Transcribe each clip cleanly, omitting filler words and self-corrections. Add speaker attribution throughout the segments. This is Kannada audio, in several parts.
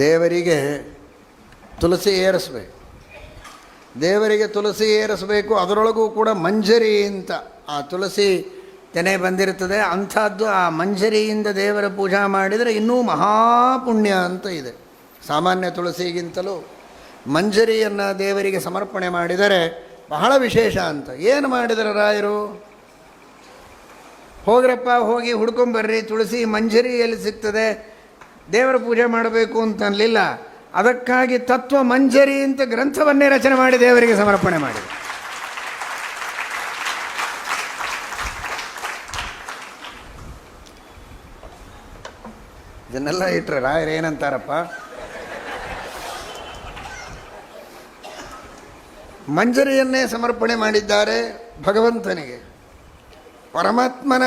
Speaker 1: ದೇವರಿಗೆ ತುಳಸಿ ಏರಿಸಬೇಕು. ದೇವರಿಗೆ ತುಳಸಿ ಏರಿಸಬೇಕು. ಅದರೊಳಗೂ ಕೂಡ ಮಂಜರಿ ಅಂತ ಆ ತುಳಸಿ ತೆನೆ ಬಂದಿರ್ತದೆ. ಅಂಥದ್ದು ಆ ಮಂಜರಿಯಿಂದ ದೇವರ ಪೂಜಾ ಮಾಡಿದರೆ ಇನ್ನೂ ಮಹಾಪುಣ್ಯ ಅಂತ ಇದೆ. ಸಾಮಾನ್ಯ ತುಳಸಿಗಿಂತಲೂ ಮಂಜರಿಯನ್ನು ದೇವರಿಗೆ ಸಮರ್ಪಣೆ ಮಾಡಿದರೆ ಬಹಳ ವಿಶೇಷ ಅಂತ. ಏನು ಮಾಡಿದರೆ ರಾಯರು? ಹೋಗ್ರಪ್ಪ, ಹೋಗಿ ಹುಡ್ಕೊಂಬರ್ರಿ, ತುಳಸಿ ಮಂಜರಿ ಎಲ್ಲಿ ಸಿಗ್ತದೆ, ದೇವರ ಪೂಜೆ ಮಾಡಬೇಕು ಅಂತ ಅನ್ನಲಿಲ್ಲ. ಅದಕ್ಕಾಗಿ ತತ್ವ ಮಂಜರಿ ಅಂತ ಗ್ರಂಥವನ್ನೇ ರಚನೆ ಮಾಡಿ ದೇವರಿಗೆ ಸಮರ್ಪಣೆ ಮಾಡಿದೆ. ಇದನ್ನೆಲ್ಲ ಇಟ್ಟರೆ ರಾಯರು ಏನಂತಾರಪ್ಪ, ಮಂಜರಿಯನ್ನೇ ಸಮರ್ಪಣೆ ಮಾಡಿದ್ದಾರೆ ಭಗವಂತನಿಗೆ. ಪರಮಾತ್ಮನ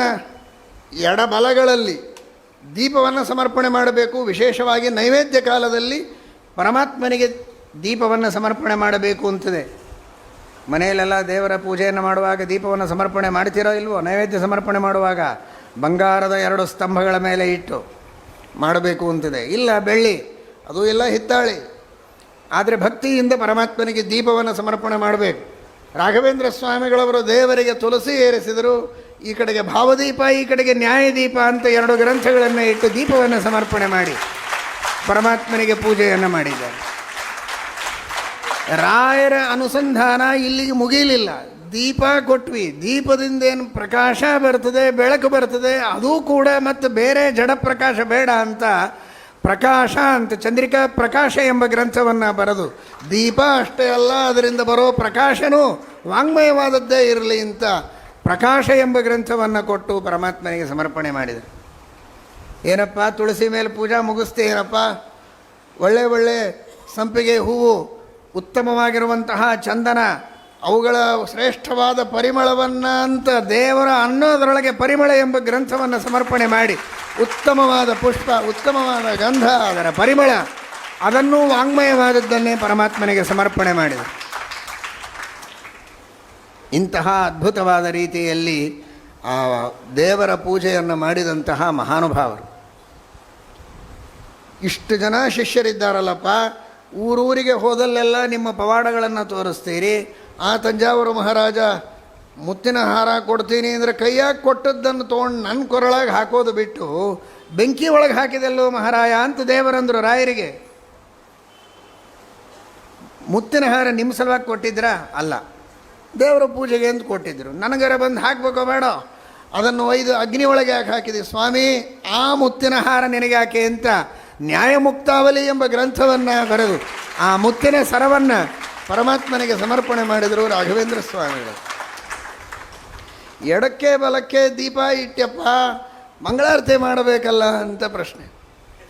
Speaker 1: ಎಡಬಲಗಳಲ್ಲಿ ದೀಪವನ್ನು ಸಮರ್ಪಣೆ ಮಾಡಬೇಕು. ವಿಶೇಷವಾಗಿ ನೈವೇದ್ಯ ಕಾಲದಲ್ಲಿ ಪರಮಾತ್ಮನಿಗೆ ದೀಪವನ್ನು ಸಮರ್ಪಣೆ ಮಾಡಬೇಕು ಅಂತದೆ. ಮನೆಯಲ್ಲೆಲ್ಲ ದೇವರ ಪೂಜೆಯನ್ನು ಮಾಡುವಾಗ ದೀಪವನ್ನು ಸಮರ್ಪಣೆ ಮಾಡ್ತೀರೋ ಇಲ್ವೋ? ನೈವೇದ್ಯ ಸಮರ್ಪಣೆ ಮಾಡುವಾಗ ಬಂಗಾರದ 2 ಸ್ತಂಭಗಳ ಮೇಲೆ ಇಟ್ಟು ಮಾಡಬೇಕು ಅಂತಿದೆ. ಇಲ್ಲ ಬೆಳ್ಳಿ, ಅದು ಎಲ್ಲ ಹಿತ್ತಾಳಿ. ಆದರೆ ಭಕ್ತಿಯಿಂದ ಪರಮಾತ್ಮನಿಗೆ ದೀಪವನ್ನು ಸಮರ್ಪಣೆ ಮಾಡಬೇಕು. ರಾಘವೇಂದ್ರ ಸ್ವಾಮಿಗಳವರು ದೇವರಿಗೆ ತುಳಸಿ ಏರಿಸಿದರು. ಈ ಕಡೆಗೆ ಭಾವದೀಪ, ಈ ಕಡೆಗೆ ನ್ಯಾಯದೀಪ ಅಂತ 2 ಗ್ರಂಥಗಳನ್ನು ಇಟ್ಟು ದೀಪವನ್ನು ಸಮರ್ಪಣೆ ಮಾಡಿ ಪರಮಾತ್ಮನಿಗೆ ಪೂಜೆಯನ್ನು ಮಾಡಿದ್ದಾರೆ. ರಾಯರ ಅನುಸಂಧಾನ ಇಲ್ಲಿಗೆ ಮುಗಿಯಲಿಲ್ಲ. ದೀಪ ಕೊಟ್ವಿ, ದೀಪದಿಂದೇನು ಪ್ರಕಾಶ ಬರ್ತದೆ, ಬೆಳಕು ಬರ್ತದೆ. ಅದೂ ಕೂಡ ಮತ್ತು ಬೇರೆ ಜಡ ಪ್ರಕಾಶ ಬೇಡ ಅಂತ ಪ್ರಕಾಶ ಅಂತ ಚಂದ್ರಿಕಾ ಪ್ರಕಾಶ ಎಂಬ ಗ್ರಂಥವನ್ನು ಬರೆದು, ದೀಪ ಅಷ್ಟೇ ಅಲ್ಲ, ಅದರಿಂದ ಬರೋ ಪ್ರಕಾಶನೂ ವಾಂಗ್ಮಯವಾದದ್ದೇ ಇರಲಿ ಅಂತ ಪ್ರಕಾಶ ಎಂಬ ಗ್ರಂಥವನ್ನು ಕೊಟ್ಟು ಪರಮಾತ್ಮನಿಗೆ ಸಮರ್ಪಣೆ ಮಾಡಿದೆ. ಏನಪ್ಪ ತುಳಸಿ ಮೇಲೆ ಪೂಜಾ ಮುಗಿಸ್ತೇನಪ್ಪ, ಒಳ್ಳೆ ಒಳ್ಳೆ ಸಂಪಿಗೆ ಹೂವು, ಉತ್ತಮವಾಗಿರುವಂತಹ ಚಂದನ, ಅವುಗಳ ಶ್ರೇಷ್ಠವಾದ ಪರಿಮಳವನ್ನು ಅಂತ ದೇವರ ಅನ್ನೋದರೊಳಗೆ ಪರಿಮಳ ಎಂಬ ಗ್ರಂಥವನ್ನು ಸಮರ್ಪಣೆ ಮಾಡಿ ಉತ್ತಮವಾದ ಪುಷ್ಪ, ಉತ್ತಮವಾದ ಗಂಧ, ಅದರ ಪರಿಮಳ, ಅದನ್ನೂ ವಾಂಗ್ಮಯವಾದದ್ದನ್ನೇ ಪರಮಾತ್ಮನಿಗೆ ಸಮರ್ಪಣೆ ಮಾಡಿದೆ. ಇಂತಹ ಅದ್ಭುತವಾದ ರೀತಿಯಲ್ಲಿ ಆ ದೇವರ ಪೂಜೆಯನ್ನು ಮಾಡಿದಂತಹ ಮಹಾನುಭಾವರು. ಇಷ್ಟು ಜನ ಶಿಷ್ಯರಿದ್ದಾರಲ್ಲಪ್ಪ, ಊರೂರಿಗೆ ಹೋದಲ್ಲೆಲ್ಲ ನಿಮ್ಮ ಪವಾಡಗಳನ್ನು ತೋರಿಸ್ತೀರಿ. ಆ ತಂಜಾವೂರು ಮಹಾರಾಜ ಮುತ್ತಿನ ಹಾರ ಕೊಡ್ತೀನಿ ಅಂದರೆ ಕೈಯಾಗಿ ಕೊಟ್ಟದ್ದನ್ನು ತೊಗೊಂಡು ನನ್ನ ಕೊರಳಾಗಿ ಹಾಕೋದು ಬಿಟ್ಟು ಬೆಂಕಿ ಒಳಗೆ ಹಾಕಿದೆಲ್ಲೋ ಮಹಾರಾಯ ಅಂತ ದೇವರಂದರು ರಾಯರಿಗೆ. ಮುತ್ತಿನ ಹಾರ ನಿಮ್ಮ ಸಲುವಾಗಿ ಕೊಟ್ಟಿದ್ರಾ? ಅಲ್ಲ, ದೇವರ ಪೂಜೆಗೆ ಅಂತ ಕೊಟ್ಟಿದ್ದರು. ನನಗರ ಬಂದು ಹಾಕಬೇಕೋ ಬೇಡ, ಅದನ್ನು ಒಯ್ದು ಅಗ್ನಿ ಒಳಗೆ ಯಾಕೆ ಹಾಕಿದೆ ಸ್ವಾಮಿ? ಆ ಮುತ್ತಿನ ಹಾರ ನಿನಗೆ ಯಾಕೆ ಅಂತ ನ್ಯಾಯಮುಕ್ತಾವಲಿ ಎಂಬ ಗ್ರಂಥವನ್ನು ಬರೆದು ಆ ಮುತ್ತಿನ ಸರವನ್ನು ಪರಮಾತ್ಮನಿಗೆ ಸಮರ್ಪಣೆ ಮಾಡಿದರು ರಾಘವೇಂದ್ರ ಸ್ವಾಮಿಗಳು. ಎಡಕ್ಕೆ ಬಲಕ್ಕೆ ದೀಪ ಇಟ್ಯಪ್ಪ, ಮಂಗಳಾರತಿ ಮಾಡಬೇಕಲ್ಲ ಅಂತ ಪ್ರಶ್ನೆ.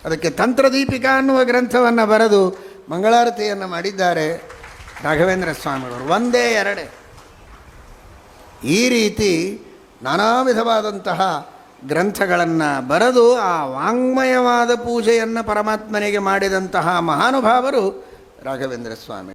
Speaker 1: ಅದಕ್ಕೆ ತಂತ್ರದೀಪಿಕಾ ಅನ್ನುವ ಗ್ರಂಥವನ್ನು ಬರೆದು ಮಂಗಳಾರತಿಯನ್ನು ಮಾಡಿದ್ದಾರೆ ರಾಘವೇಂದ್ರ ಸ್ವಾಮಿಗಳು. ಒಂದೇ ಎರಡೇ ಈ ರೀತಿ ನಾನಾ ವಿಧವಾದಂತಹ ಗ್ರಂಥಗಳನ್ನು ಬರೆದು ಆ ವಾಂಗ್ಮಯವಾದ ಪೂಜೆಯನ್ನು ಪರಮಾತ್ಮನಿಗೆ ಮಾಡಿದಂತಹ ಮಹಾನುಭಾವರು ರಾಘವೇಂದ್ರ ಸ್ವಾಮಿ.